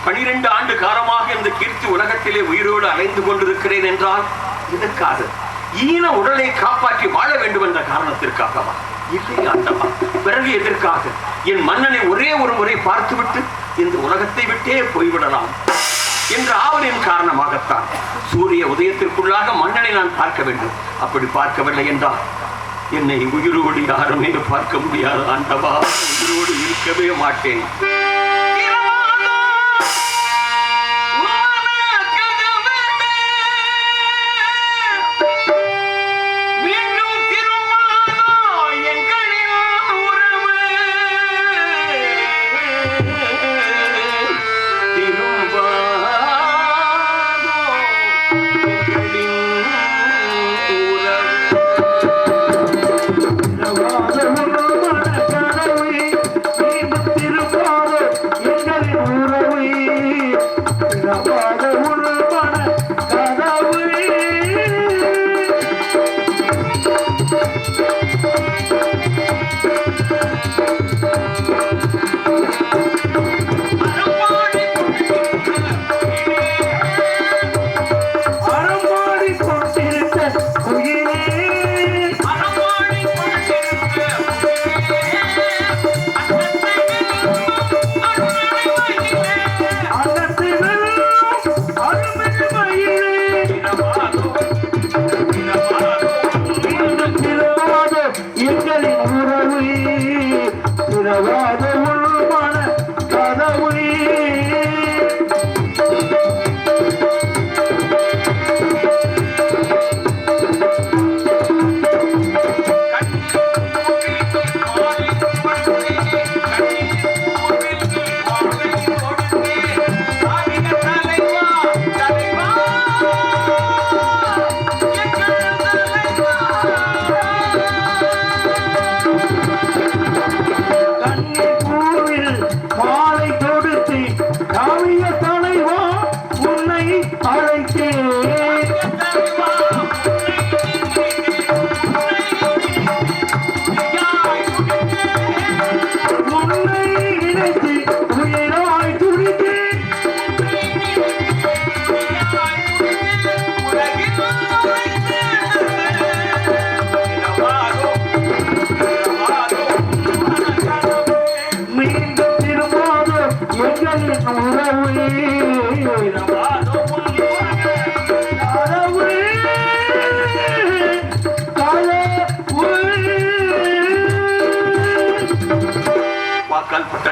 12 ஆண்டு காலமாக இந்த கீர்த்தி உலகத்திலே உயிரோடு அலைந்து கொண்டிருக்கிறேன் என்றால் இதற்காக ஈன உடலை காப்பாற்றி வாழ வேண்டும் என்ற காரணத்திற்காகவா? இல்லை ஆண்டவா, பிறகு எதற்காக? என் மன்னனை ஒரே ஒரு முறை பார்த்துவிட்டு இந்த உலகத்தை விட்டே போய்விடலாம் என்ற ஆவலின் காரணமாகத்தான் சூரிய உதயத்திற்குள்ளாக மன்னனை நான் பார்க்க வேண்டும். அப்படி பார்க்கவில்லை என்றால் என்னை உயிரோடு யாருமே பார்க்க முடியாது ஆண்டவா. உயிரோடு இருக்கவே மாட்டேன்.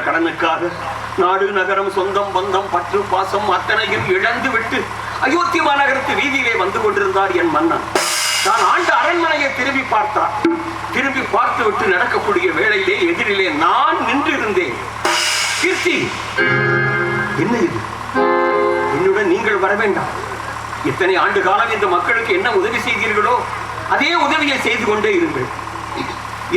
கடனுக்காக நாடு நகரம் சொந்தம் பந்தம் பற்று பாசம் அத்தனையும் இழந்து விட்டு அயோத்தி மாநகரத்து வீதியிலே வந்து கொண்டிருந்தார் என் மன்னன். நான் ஆண்ட அரண்மனையை திரும்பி பார்த்தார். திரும்பி பார்த்து விட்டு நடக்கக்கூடிய வேளையிலே எதிரிலே நான் நின்று இருந்தேன். கீர்த்தி, என்ன இது? என்னுடன் நீங்கள் வர வேண்டாம். இத்தனை ஆண்டு காலம் இந்த மக்களுக்கு என்ன உதவி செய்தீர்களோ அதே உதவியை செய்து கொண்டே இருங்கள்.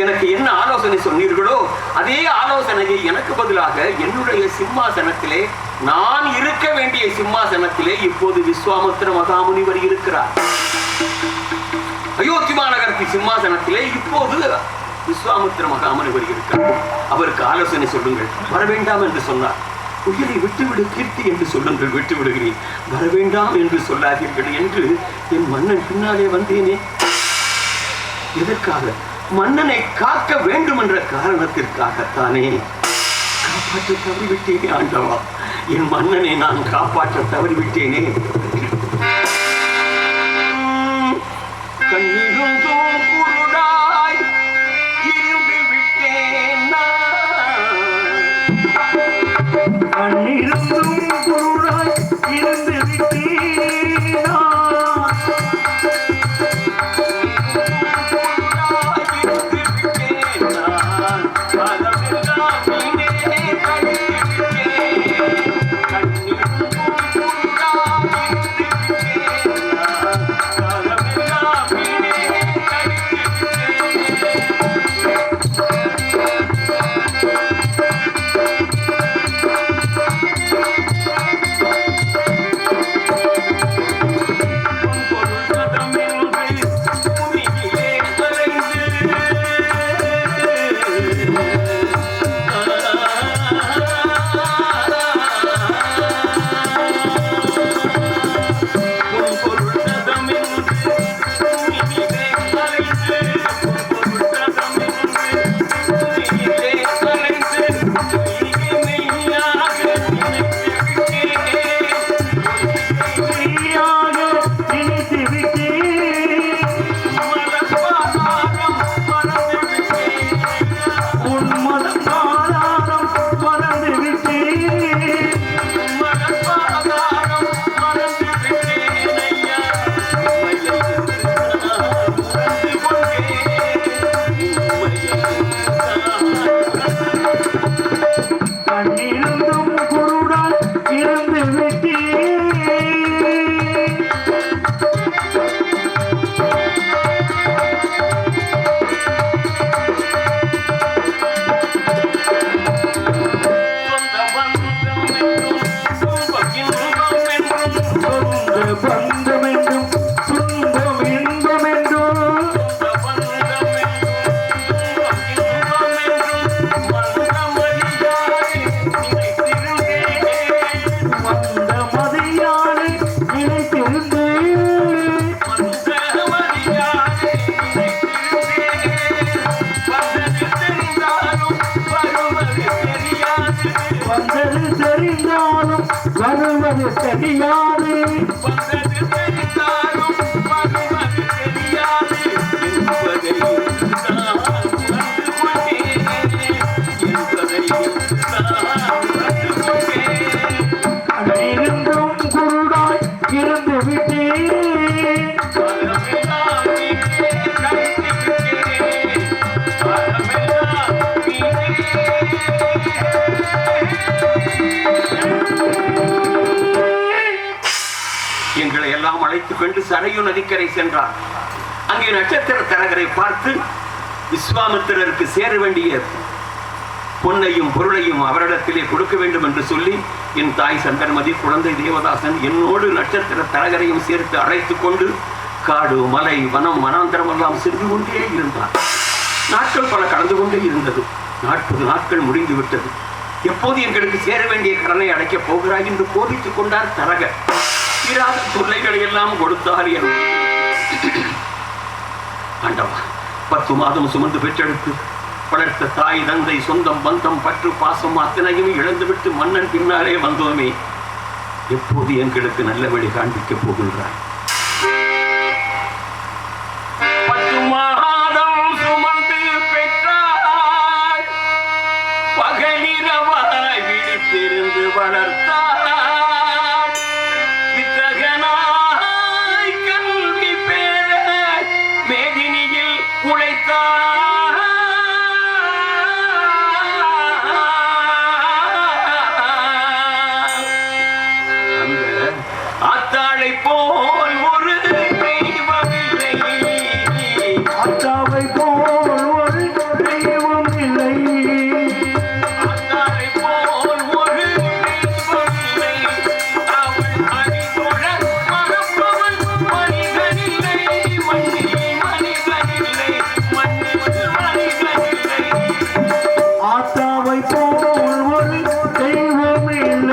எனக்கு என்ன ஆலோசனை சொன்னீர்களோ அதே ஆலோசனையை எனக்கு பதிலாக என்னுடைய சிம்மாசனத்திலே, நான் இருக்க வேண்டிய சிம்மாசனத்திலே இப்போது விஸ்வாமித்திர மகாமுனிவர் இருக்கிறார். அயோத்தி மாநகரத்தின் சிம்மாசனத்திலே இப்போது விஸ்வாமித்திர மகாமுனிவர் இருக்கிறார். அவருக்கு ஆலோசனை சொல்லுங்கள், வர வேண்டாம் என்று சொன்னார். உயிரை விட்டுவிடு கீர்த்தி என்று சொல்லுங்கள், விட்டு விடுகிறேன். வர வேண்டாம் என்று சொல்லாதீர்கள் என்று என் மன்னன் பின்னாலே வந்தேனே. எதற்காக? மன்னனை காக்க வேண்டும் என்ற காரணத்திற்காகத்தானே. காப்பாற்ற தவறிவிட்டேனே ஆண்டவா, என் மன்னனை நான் காப்பாற்ற தவறிவிட்டேனே. கண்ணிருந்தும் குருடாய் இருந்து விட்டேன் கண்ணிருந்தும் குருடாய் இருந்து விட்டேன் வருவது தெரியாது, வந்தது தெரிந்தாலும் வருவது தெரியாது இருந்தும் குருடாய் இருந்து விட்டேன். எங்களை எல்லாம் அழைத்துக் கொண்டு சரையு நதிக்கரை சென்றார். அங்கே நட்சத்திர தரகரை பார்த்து விஸ்வாமித்திரருக்கு சேர வேண்டிய பொன்னையும் பொருளையும் அவரிடத்திலே கொடுக்க வேண்டும் என்று சொல்லி என் தாய் சந்தன்மதி, குழந்தை தேவதாசன் என்னோடு நட்சத்திர தரகரையும் சேர்த்து அழைத்துக் கொண்டு காடு, மலை, வனம், வனாந்தரம் எல்லாம் சென்று கொண்டே இருந்தார். நாட்கள் பல கடந்து கொண்டே இருந்தது. 40 நாட்கள் முடிந்து விட்டது. எப்போது எங்களுக்கு சேர வேண்டிய கடனை அடைக்கப் போகிறாய் என்று கோபித்துக் கொண்டார் தரகர். இராத தொல்லைகளை எல்லாம் கொடுத்தார். ஆண்டவா, 10 மாதம் சுமந்து பெற்றெடுத்து வளர்த்த தாய், தந்தை, சொந்தம், பந்தம், பற்று, பாசம் அத்தனையும் இழந்துவிட்டு மன்னன் பின்னாலே வந்தோமே, எப்போது எங்களுக்கு நல்ல வழி காண்பிக்கப் போகின்றார்? 10 மாதம் சுமந்து பெற்றார், பகலிரவாய் விழித்திருந்து வளர்த்தார், ஆத்தாவை போல் ஒரு தெய்வம் இல்லை.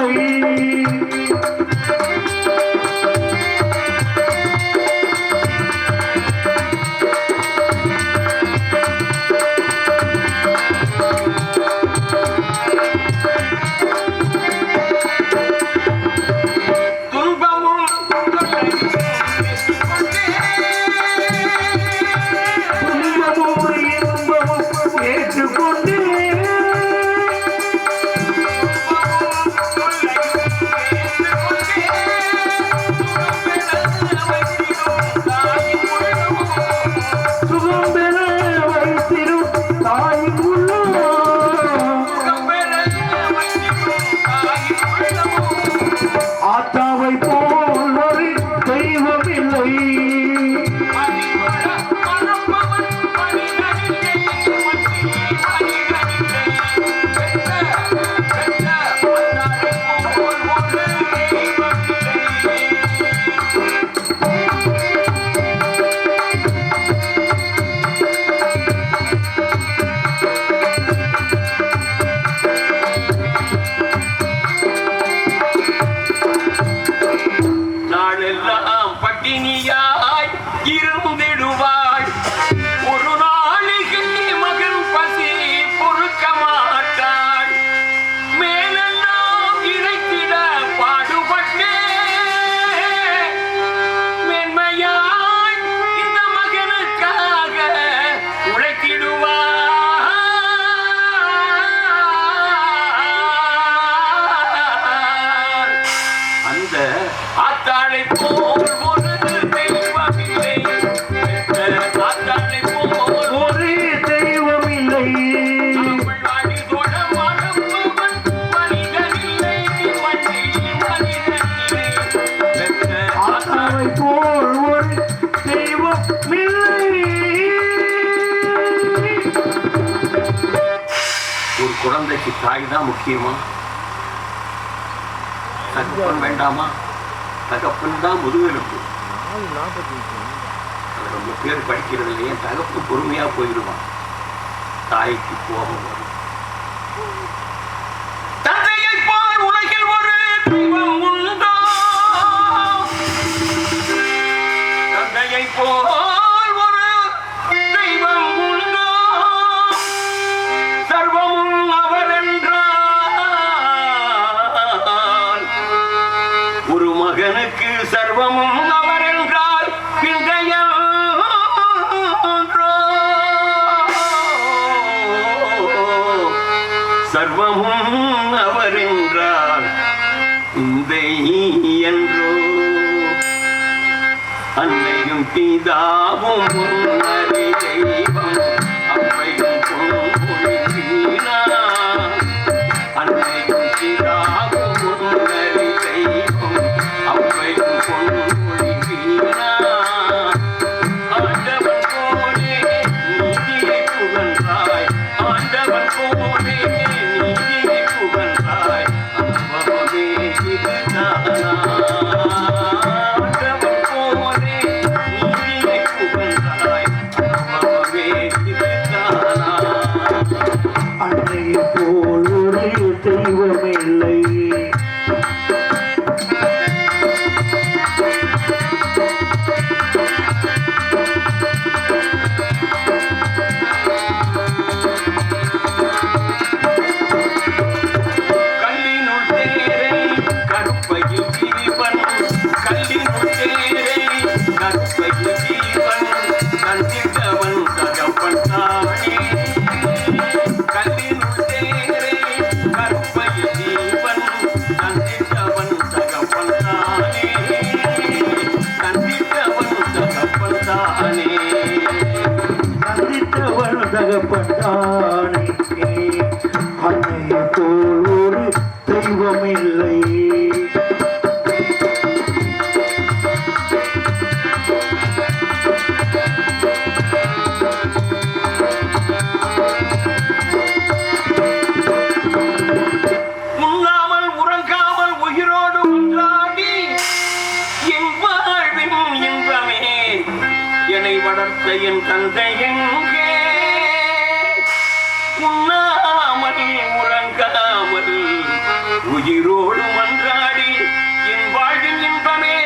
நாளெல்லாம் பட்டினியாய் இருந்திடுவாள். ஒரு நாளைக்கு மகன் பசி பொறுக்க மாட்டாள். மேலெல்லாம் இறைத்திட பாடுபட்டே மென்மையாய் இந்த மகனுக்காக உழைத்திடுவாள். அந்த ஆத்தாளை போல் ஒரு தெய்வமில்லை. ஆத்தாளை போல் ஒரு தெய்வமில்லை. வாடி தோழ மகப்பவன் மனிதனில்லை. மனிதனில்லை. ஆத்தாவை போல் ஒரு தெய்வமில்லை. ஒரு குழந்தைக்கு தாய் தான் முக்கியமா? தகப்பன் வேண்டாமா? தகப்பன் தான் முதுகெலும்பு. ரொம்ப பேர் படிக்கிறது இல்லையே. தகப்பன் பொறுமையா போயிடுவான். தாய்க்கு கோபம் வரும். தந்தையை போல் உலகில் ஒரு தெய்வம் உண்டோ? தந்தையை போல் ஒரு தெய்வம் உண்டோ? சர்வமும் அவர் என்றால் ஒரு மகனுக்கு சர்வமும் அவர் என்றால் பிந்தையோ சர்வமும் அவர் என்றால் பிந்தை என்றோ. அன்னையும் பிதாவும் முன்னறி தெய்வம் அம்மையும் பொன்மொழி வீணா. அன்னையும் பிதாவும் முன்னறி தெய்வம் அம்மையும் பொன்மொழி வீணா. ஆண்டவன் போலே நீதியை புகழ்ந்தாய். ஆண்டவன் போலே நீதியை புகழ்ந்தாய். அனுபவமே இதுதானா? ஆண்டவன் போலே நீதியை புகழ்ந்தாய். அனுபவமே இதுதானா? அன்னையை போல் ஒரு தெய்வமில்லை. கல்லினுள் தேரை கருப்பையில் ஜீவன். கல்லினுள் தேரை கருப்பையில் ஜீவன். கண்டிட்டவன் தகப்பன் தானே. கல்லினுள் தேரை கருப்பையில் ஜீவன். கண்டிட்டவன் தகப்பன் தானே. கண்டிட்டவன் தகப்பன் தானே. சந்தித்தவன் தகப்பட்டானே. அன்னையை போல் ஒரு தெய்வமில்லை. உண்ணாமல் உறங்காமல் உயிரோடு ஒன்றாடி என் வாழ்வின் இன்பமே என்னை வளர்த்த என் தந்தை எங்கே? உண்ணாமல் உறங்காமல் உயிரோடு ஒன்றாடி என் வாழ்வின் இன்பமே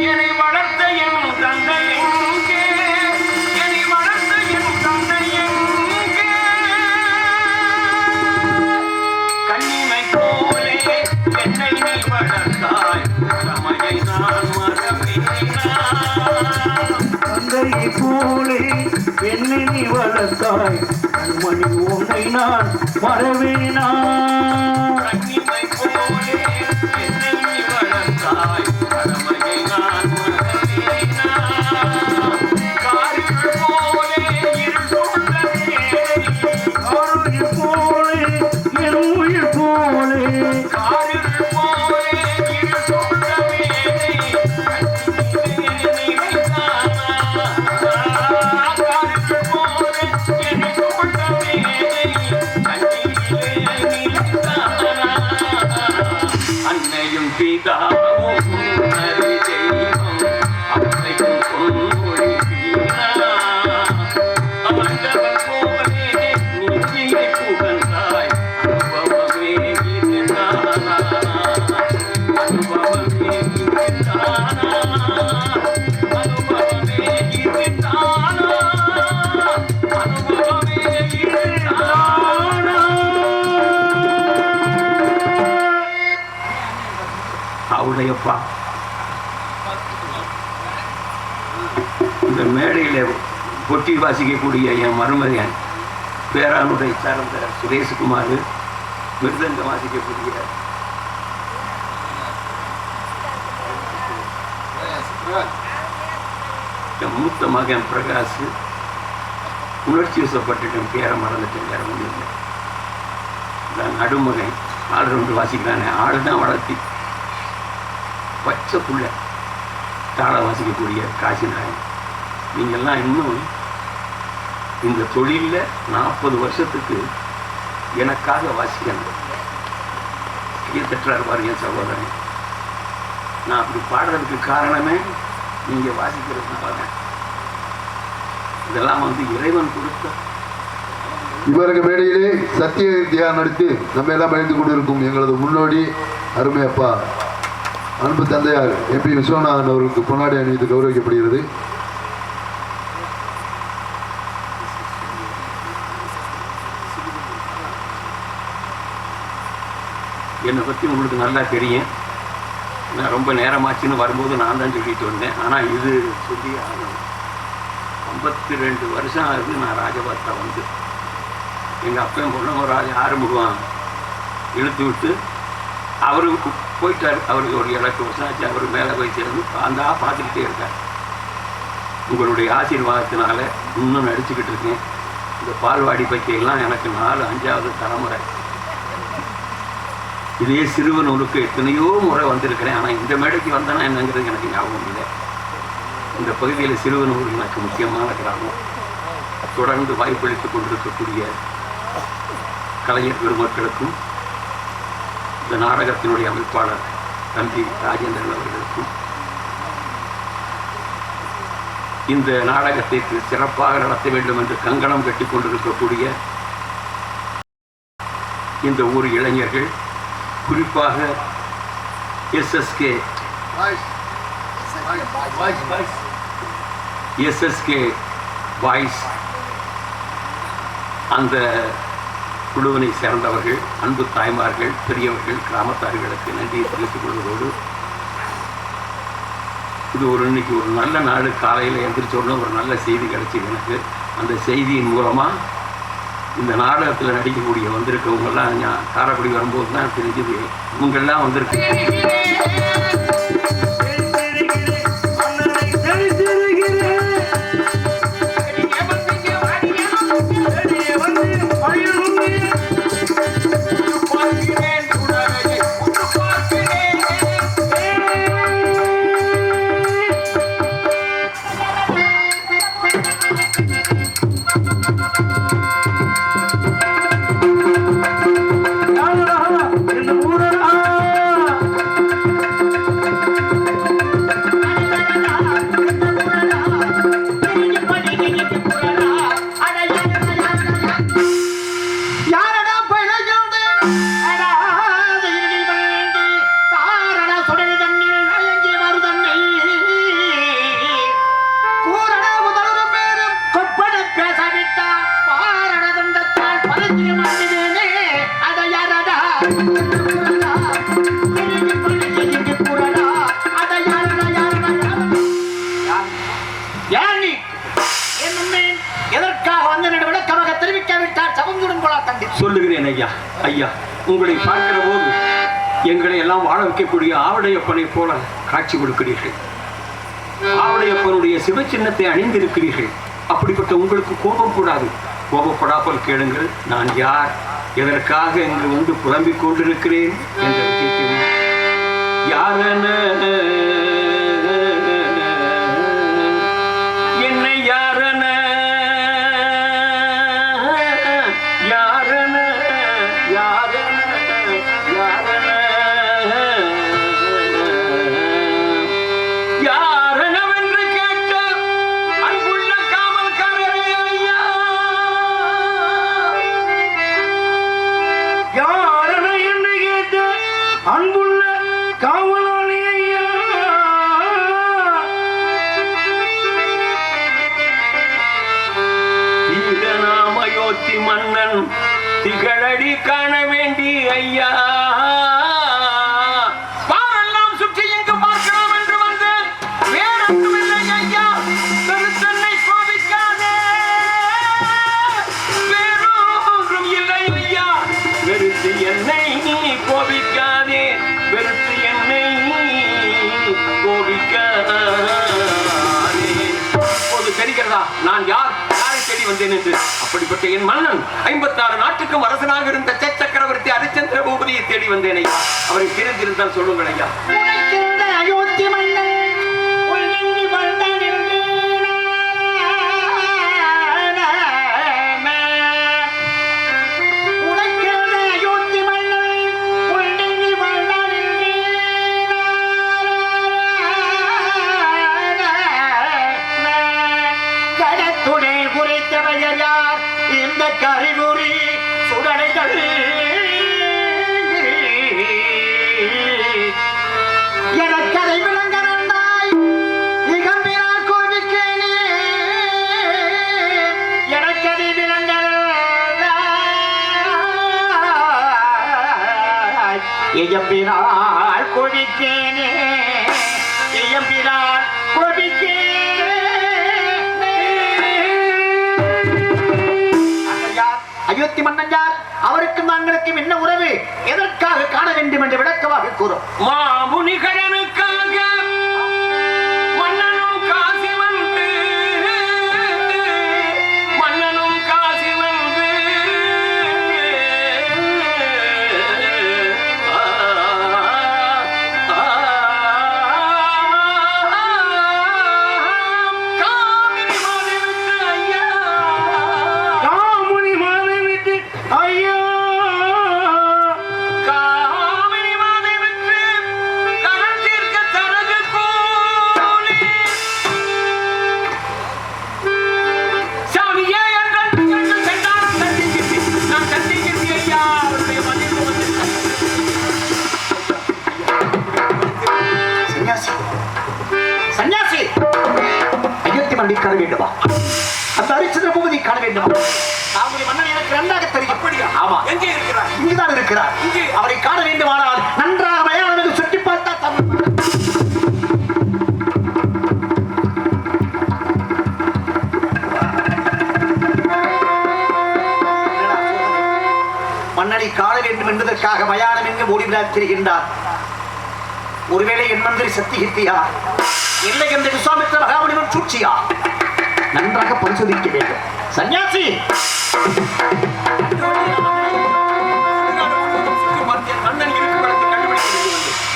என்னை வளர்த்த என் தந்தை எங்கே? என்னை வளர்த்த என் தந்தை எங்கே? கண்ணிமை போலே என்னை நீ வளர்த்தாய். சமையை நான் மறவேனா? தந்தையை போலே என்னை நீ வளர்த்தாய். கண்மணி உன்னை நான் மறவேனா? கண்ணிமை போலே என்னை நீ வளர்த்தாய். கடமையை நான் மறவேனா? காரிருள் போலே இருள் சூழ்ந்த வேளை. ஆரோக்கியம் போலே என் உயிர் போலே. காரிருள் போலே இருள் சூழ்ந்த வேளை. கண்ணிலே நிலைத்தானா? காரிருள் போலே என்னை சூழ்ந்த வேளை. கண்ணிலே நிலைத்தானா? இந்த மேடையில் கொட்டி வாசிக்கக்கூடிய என் மருமகன் பேரானுரை சார்ந்த சுரேஷ்குமார், மிருதங்க வாசிக்கக்கூடிய என் மூத்த மகன் பிரகாஷ், உணர்ச்சி வசப்பட்டுட்டேன், பேரை மறந்துட்டேன், வேற ஒன்றும் இல்லை. நான் நடுமகன் ஆல்ரவுண்டு வாசிக்கிறானே, ஆள் தான் வளர்த்தி பச்சை புள்ள தாள வாசிக்கக்கூடிய காசிநாயன். நீங்கள்லாம் இன்னும் இந்த தொழிலில் 40 வருஷத்துக்கு எனக்காக வாசிக்கணும். தட்டுறாரு பாருங்க சகோதரன். நான் அப்படி பாடுறதுக்கு காரணமே நீங்கள் வாசிக்கிறதுனால தான். இதெல்லாம் இறைவன் கொடுத்த. இவருக்கு மேடையிலே சத்திய தியானம் நடத்தி நம்ம எல்லாம் பயந்து கொண்டிருக்கும் எங்களது முன்னோடி அருமை அப்பா அன்பு தந்தையார் MP விஸ்வநாதன் அவர்களுக்கு பொன்னாடை அணிவித்து கௌரவிக்கப்படுகிறது. என்னை பற்றி உங்களுக்கு நல்லா தெரியும். நான் ரொம்ப நேரமாச்சுன்னு வரும்போது நான் தான் சொல்லிட்டு வந்தேன். ஆனால் இது சொல்லி 52 வருஷம் ஆகுது நான் ராஜபாத்தா வந்து. எங்கள் அப்பையும் பொண்ணும் ஆறுமுகம் இழுத்து விட்டு அவரு போயிட்டார். அவருக்கு ஒரு 7 வருஷம் ஆச்சு. அவர் மேலே போய் சேர்ந்து அந்த பார்த்துக்கிட்டே இருக்கார். உங்களுடைய ஆசீர்வாதத்தினால இன்னும் நடிச்சுக்கிட்டு இருக்கேன். இந்த பால்வாடி பற்றியெல்லாம் எனக்கு 4, 5வது தலைமுறை. இதே சிறுவனூருக்கு எத்தனையோ முறை வந்திருக்கிறேன். ஆனால் இந்த மேடைக்கு வந்தேன்னா என்னங்கிறது எனக்கு ஞாபகம் இல்லை. இந்த பகுதியில் சிறுவனூர் எனக்கு முக்கியமான கிராமம். தொடர்ந்து வாய்ப்பளித்துக் கொண்டிருக்கக்கூடிய கலைஞர் பெருமக்களுக்கும் இந்த நாடகத்தினுடைய அமைப்பாளர் தம்பி ராஜேந்திரன் அவர்களுக்கும் இந்த நாடகத்தை சிறப்பாக நடத்த வேண்டும் என்று கங்கணம் கட்டி கொண்டிருக்கக்கூடிய இந்த ஊர் இளைஞர்கள், குறிப்பாக SSK பாய்ஸ் அந்த குழுவினை சேர்ந்தவர்கள், அன்பு தாய்மார்கள், பெரியவர்கள், கிராமத்தார்களுக்கு நன்றியை தெரிவித்துக் கொள்வதோடு, இது இன்னைக்கு ஒரு நல்ல நாள். காலையில் எந்திரிச்சோன்னு ஒரு நல்ல செய்தி கிடைச்சிது எனக்கு. அந்த செய்தியின் மூலமாக இந்த நாடகத்தில் நடிக்கக்கூடிய வந்திருக்கவங்கெல்லாம் நான் காரைக்குடி வரும்போது தான் தெரிஞ்சது. இவங்கெல்லாம் வந்திருக்கு. சொல்லுகிறேன் ஐயா, ஐயா, உங்களை பார்க்கிற போது எங்களை எல்லாம் வாழ வைக்கக்கூடிய ஆவடையப்பனை போல காட்சி கொடுக்கிறீர்கள். ஆவடையப்பனுடைய சிவச்சின்னத்தை அணிந்திருக்கிறீர்கள். அப்படிப்பட்ட உங்களுக்கு கோபம் கூடாது. கோபப்படாமல் கேளுங்கள். நான் யார், எதற்காக இங்கு புலம்பிக் கொண்டிருக்கிறேன் என்ற விஷயத்தை யாரென என்னை யாரென யாரென யாரென யாரென யாரெனவென்று கேட்ட அன்புள்ள காவல்காரரே ஐயா, யாரென என்று கேட்ட அன்புள்ள காவலாளி ஐயா, நாம் அயோத்தி மன்னன் திகழடி காண வேண்டி ஐயா, பாரெல்லாம் சுற்றி இங்கு பார்க்கலாம் என்று வந்து வேறொன்றுமில்லை ஐயா, பெருத்த கோபிக்க தெரிகிறதா நான் யாரை தேடி வந்தேன் என்று? அப்படிப்பட்ட என் மன்னன் 56 நாட்டுக்கும் அரசனாக இருந்த சக்கரவர்த்தி ஹரிச்சந்திர பூபதியை தேடி வந்தேன் ஐயா. அவரை தெரிந்திருந்தால் சொல்லுங்கள் ஐயா. அயோத்தி மன்னன் இந்த கரிபுரி சுடலைகள் எனக்கதை விளங்கனாய் இகம்பினா கோவிக்கேனே எனக்கதை விளங்கனாய் இயம்பினால் கோவிக்கேனே இயம்பினால் கோவிக்கே அயோத்தி மன்னன் யார்? அவருக்கு நாங்களுக்கும் என்ன உறவு? எதற்காக காண வேண்டும் என்று விளக்கமாக கூறும். மாமுனிகரனுக்காக மன்னனும் காசி வந்து காண வேண்டுமா? அந்த ஹரிச்சந்திர பூபதி காண வேண்டுமா? அவருடைய மன்னன் எனக்கு நன்றாக தெரியும். அப்படியா? ஆமா. எங்கே இருக்கிறார்? இங்குதான் இருக்கிறார். இங்கே அவரை காண வேண்டுமானால் நன்றாக மயானத்தில் சுற்றி பார்த்தா தமிழ் மன்னனை காண வேண்டும் என்பதற்காக மயானம் எங்கு ஓடிவிடாது தெரிகின்றார். ஒருவேளை என் மந்திரி சத்தியத்தியா இல்லை என்று விஸ்வாமித்திர மகாமுனிவன் சூழ்ச்சியா? நன்றாக பரிசோதிக்க வேண்டும். சன்னியாசி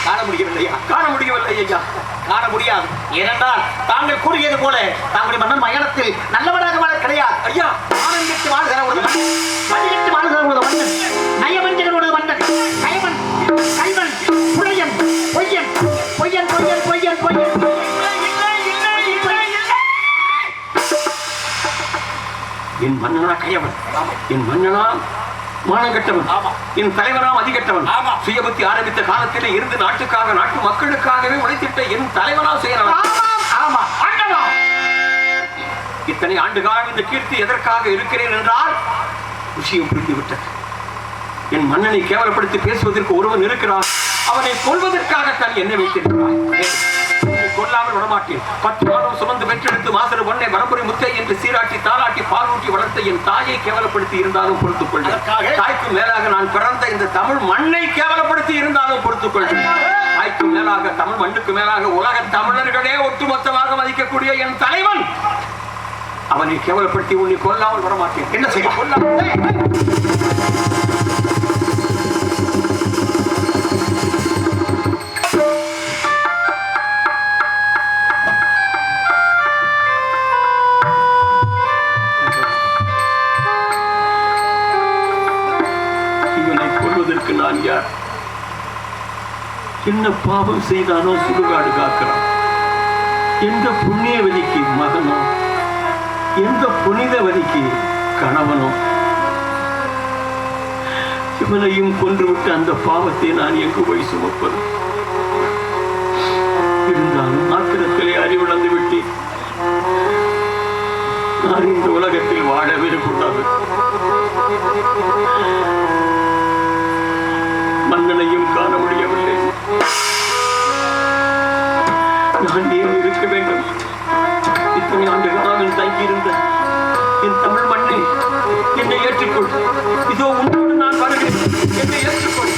காண முடியவில்லையா? காண முடியவில்லை ஐயா, காண முடியாது. ஏனென்றால் தாங்கள் கூறியது போல தாங்களுடைய மன்னன் மயானத்தில் நல்லவனாக வாழ கிடையாது ஐயா. ஆனந்தித்து வாழ்கிற ஒரு மன்னன், பதினெட்டு வாழ்கிற ஒரு மன்னன், நயவஞ்சகனோட மன்னன், கைவன் கைவன் புலையன் பொய்யன் பொய்யன் பொய்யன் பொய்யன் பொய்யன் என் மன்னனா கையவன், என் மன்னனா மானங்கட்டவன், என் தலைவனாம் அதிகட்டவன். சுயபக்தி ஆரம்பித்த காலத்திலே இருந்து நாட்டுக்காக நாட்டு மக்களுக்காகவே உழைத்திட்ட என் தலைவனா சுயநலம். இத்தனை ஆண்டு காலம் இந்த கீர்த்தி எதற்காக இருக்கிறேன் என்றால் விஷயம் புரிந்துவிட்டது. என் மன்னனை கேவலப்படுத்தி பேசுவதற்கு ஒருவன் இருக்கிறான். அவனை கொல்வதற்காகத்தான் என்ன வைத்திருக்கிறான். கொல்லாமல் விடமாட்டேன். 10 மாதம் சுமந்து பெற்றெடுத்து மாசரு பொன்னை வரம்புரி முத்தை என்று சீராட்டி தாளாட்டி பாலூட்டி வளர்த்த என் தாயை கேவலப்படுத்தி இருந்தாலும் பொறுத்துக் கொள்வேன். தாய்க்கு மேலாக நான் பிறந்த இந்த தமிழ் மண்ணை கேவலப்படுத்தி இருந்தாலும் பொறுத்துக் கொள்வேன். தாய்க்கு மேலாக தமிழ் மண்ணுக்கு மேலாக உலக தமிழர்களே ஒட்டுமொத்தமாக மதிக்கக்கூடிய என் தலைவன் அவனை கேவலப்படுத்தி உன்னை கொல்லாமல் விடமாட்டேன். என்ன செய்ய? கொல்லாமல் நான் யார்? என்ன பாவம் செய்தானோ சுடுகாடு காக்கிறான். எந்த புண்ணியவதிக்கு மகனோ, எந்த புனிதவதிக்கு கணவனோ, இவனையும் கொன்றுவிட்டு அந்த பாவத்தை நான் எங்கு போய் சுமப்பது? இருந்தாலும் ஆத்திரத்திலே அறிவிழந்து விட்டு நான் இந்த உலகத்தில் வாழவே கூடாது. மன்னனையும் காண முடியவில்லை. நான் ஏன் இருக்க வேண்டும்? இத்தனை ஆண்டு காலம் தங்கியிருந்த என் தமிழ் மண்ணை என்னை ஏற்றுக்கொள். இதோ உன்னோடு நான் வருகிறேன். என்னை ஏற்றுக்கொள்.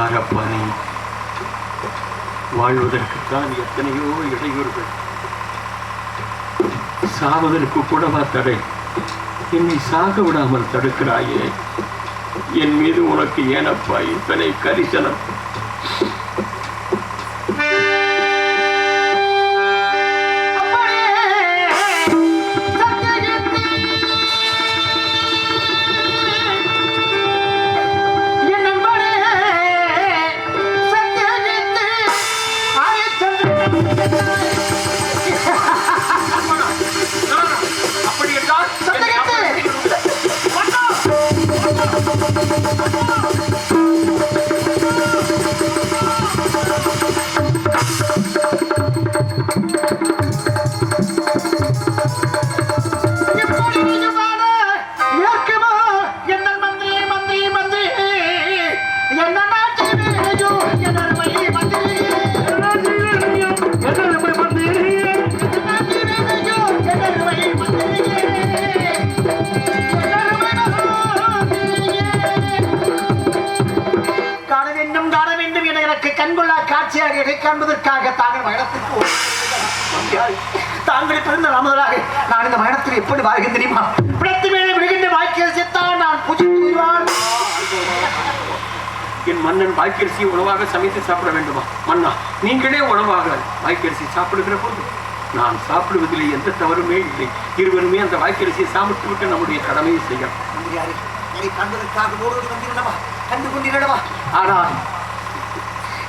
யாரப்பா நீ? வாழ்வதற்குத்தான் எத்தனையோ இடையூறுகள், சாவதற்கு கூடவா தடை? என்னை சாக விடாமல் தடுக்கிறாயே, என் மீது உனக்கு ஏனப்பா இத்தனை கரிசனம்? அப்படி என்றால் கண்கொள்ளா காட்சியாக இதை காண்பதற்காக தாங்கள் மயணத்திற்கு தாங்கள் பிறந்த நாமதலாக நான் இந்த மயணத்தில் எப்படி வாழ்கிறேன் தெரியுமா? பிடத்து மேலே விழுகின்ற வாய்க்கரிசித்தான் நான் புஜித்துவான். என் மன்னன் வாய்க்கரிசி உணவாக சமைத்து சாப்பிட வேண்டுமா? மன்னா, நீங்களே உணவாக வாய்க்கரிசி சாப்பிடுகிற போது நான் சாப்பிடுவதிலே எந்த தவறுமே இல்லை. இருவருமே அந்த வாய்க்கரிசியை சாப்பிட்டு விட்டு நம்முடைய கடமையை செய்யலாம். கண்டு கொண்டிருடவா? ஆனால்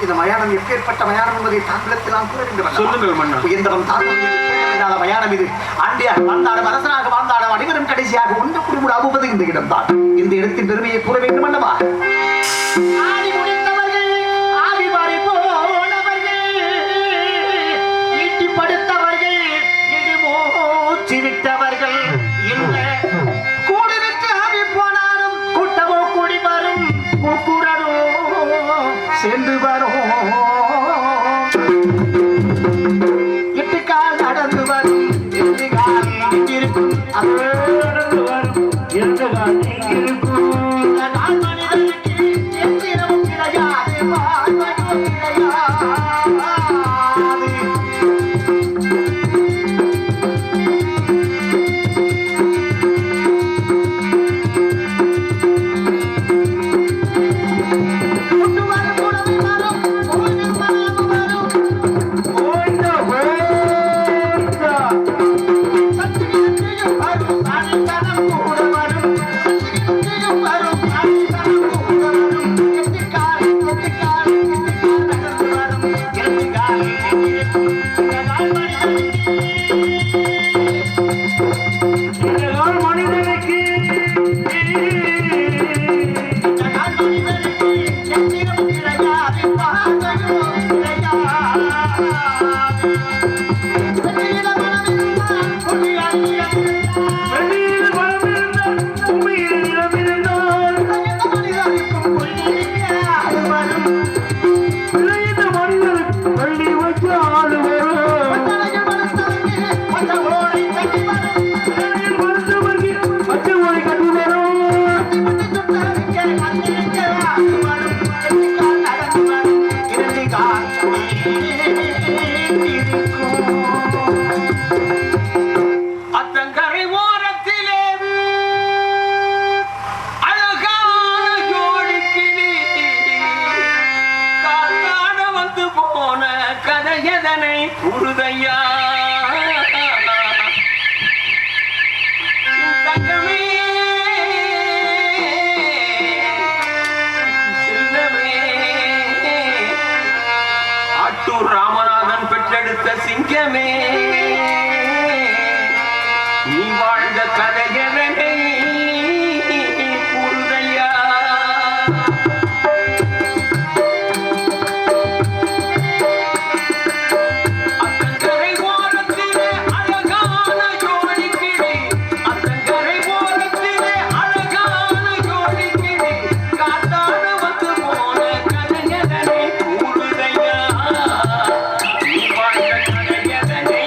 இந்த மயானம் எப்பேற்பட்ட மயானம் என்பதை தாங்களத்தில் நாம் கூற வேண்டும். சொல்லுங்கள் மன்னா. உயர்ந்தவன் தாங்கள் மயானம் இது. ஆண்டியாக வாழ்ந்தாடும், அரசனாக வாழ்ந்தாடும், அனைவரும் கடைசியாக ஒன்று குடிமுடி அவுவது இந்த இடம்தான். இந்த இடத்தின் பெருமையை கூற வேண்டும் அல்லவா? ஆடி முடித்தவர்கள், ஆடி மாறி போனவர்கள், ஈட்டி படுத்தவர்கள், இடிமூச்சு விட்டவர்கள், இந்த கூடுவிட்டு ஆவி போனாலும் கூட்டமோ கூடி வரும், கூக்குரனோ சேர்ந்து வரும். எட்டுக்கால் நடந்து வரும், எட்டுக்கால் இருக்கும், அது நடந்து வரும், எந்த கால் இருக்கும். இந்த நாள் மனிதனுக்கு எத்திரமும் கிடையாது, வாழ்வையும் கிடையாது. அத்தங்கரை ஓரத்திலே அழகான ஜோடிக்கிளி காத்தாட வந்து போன கதையதனை புருதையா. தங்கமே செல்லமே, ஆட்டூர் ராமநாதன் பெற்றெடுத்த சிங்கமே, நீ வாழ்ந்த கதையவனை புருதையா. அத்தங்கரை ஓரத்திலே அழகான ஜோடிக்கிளி, அத்தங்கரை ஓரத்திலே அழகான ஜோடிக்கிளி காத்தாட வந்து போன கதையதனை புருதையா. நீ வாழ்ந்த கதையதனை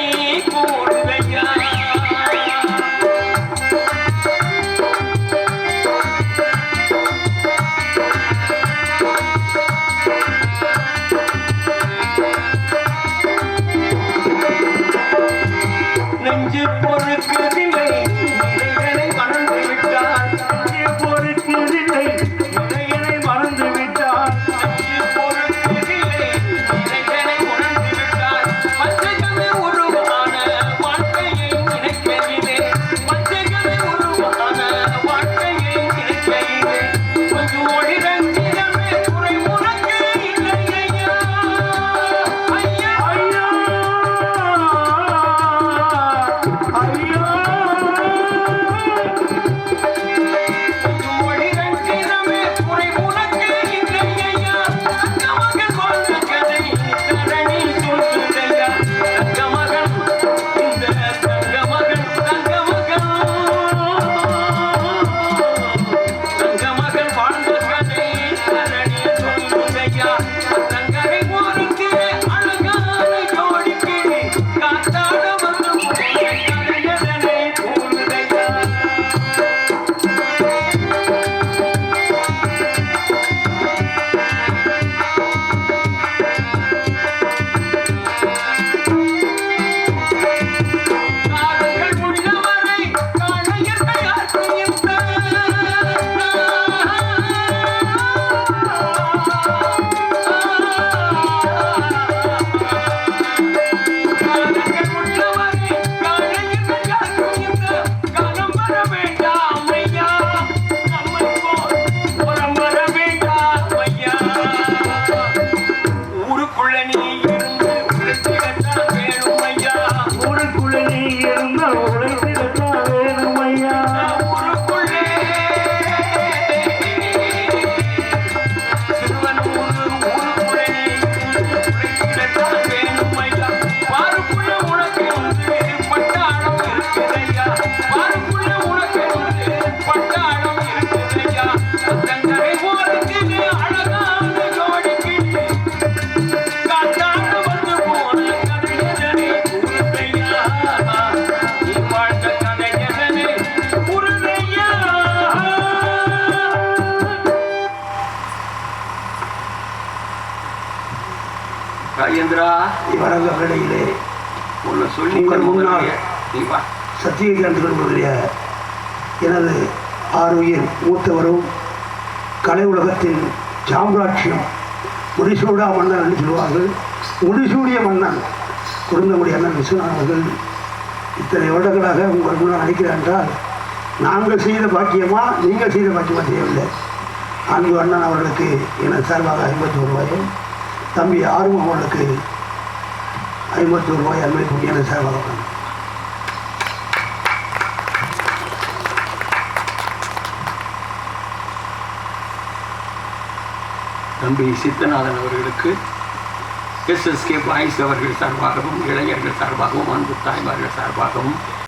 ராஜேந்திரா இவரங்க வேளையிலே உன்னை சொல்லி உங்கள் முன்னால் நீ வா. சத்தியகாந்திகளுடைய எனது ஆறுயிர் மூத்தவரும் கலை உலகத்தின் சாம்ராட்சியம் முடிசூடா மன்னன் என்று சொல்வார்கள். முடிசூடிய மன்னன் குருந்தமுடி அண்ணன் விஸ்வநாதன் அவர்கள் இத்தனை வருடங்களாக உங்கள் முன்னால் நடிக்கிறார் என்றால் நாங்கள் செய்த பாக்கியமா நீங்கள் செய்த பாக்கியமா செய்யவில்லை. அன்பு அண்ணன் அவர்களுக்கு எனது சார்பாக 51 ரூபாயும், தம்பி ஆர்வம் அவர்களுக்கு 51 ரூபாய் அன்பை கூட்டி எனது சார்பாக. தம்பி சித்தநாதன் அவர்களுக்கு SSK பாய்ஸ் அவர்கள் சார்பாகவும், இளைஞர்கள் சார்பாகவும், அன்பு தாய்மார்கள் சார்பாகவும்